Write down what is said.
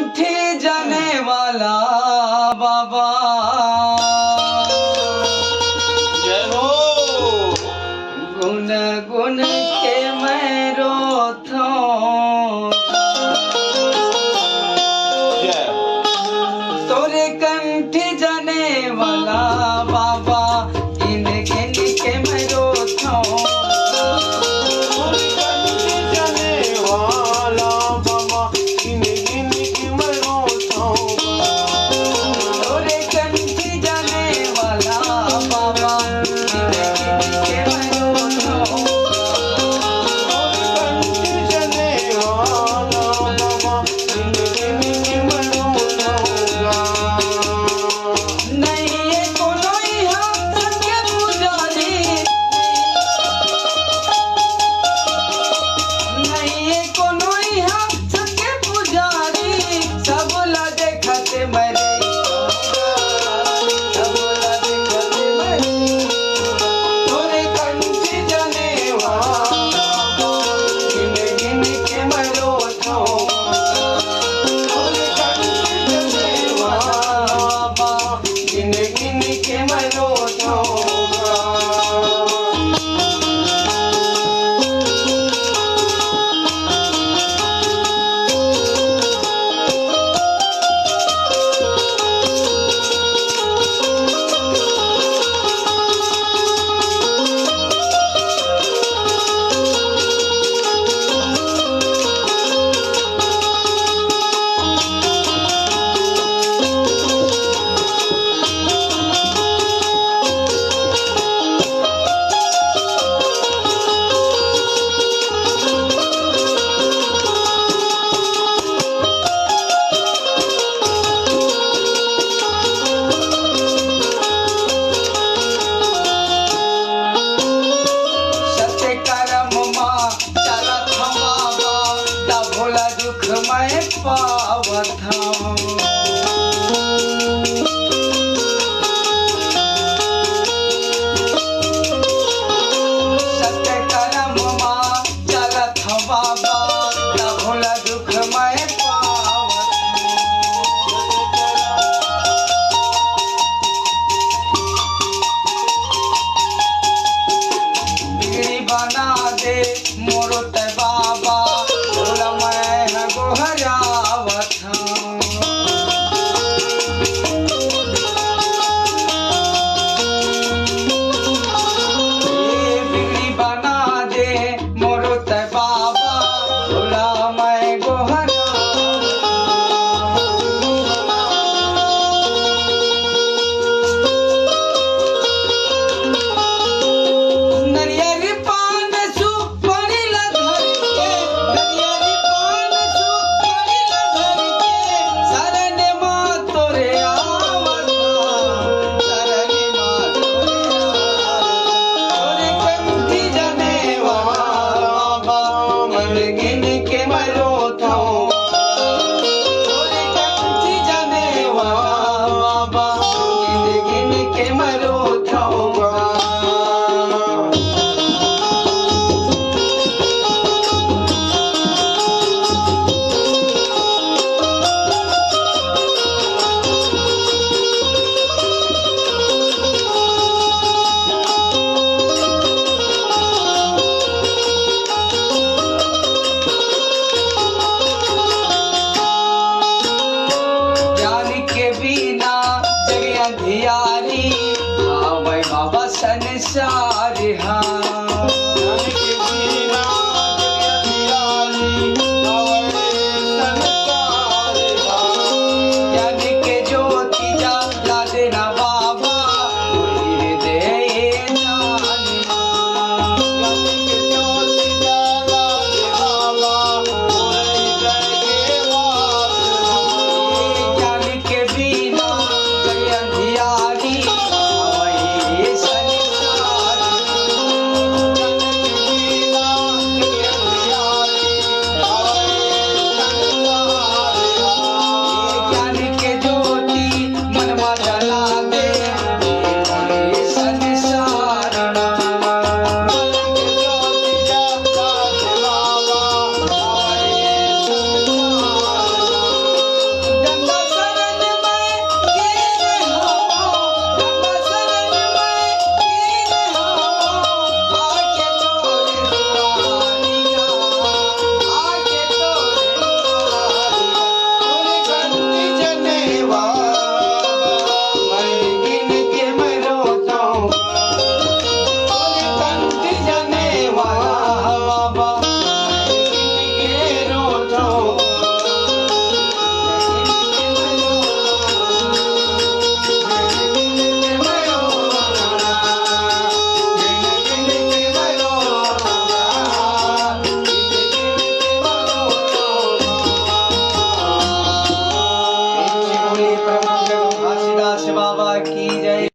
कंठी जाने वाला बाबा जय हो। गुन गुन के मैं रोता जय तोरे कंठी जाने वाला बाबा गिन गिन के मैं रोता जाने वाला बाबा गिन गिन के मैं रोता तोरे कंठी जाने वाला बाबा गिन गिन के मैं रोता जाने वाला बाबा गिन गिन के मैं रोता नहीं ये कोनो यहाँ सत्य पुजारी नहीं ये कोनो यहाँ सत्य पुजारी सब ला देखते मरे सब ला देखते मरे तोरे कंठी जाने वाला गिन गिन के मैं रोता तोरे कंठी जाने वाला गिन गिन के मैं रोता सत्य कर्म माँ चलत हम बाबा ता भोला दुख मैं पावत हूँ सत्य कर्म माँ चलत हम बाबा ता भोला दुख मैं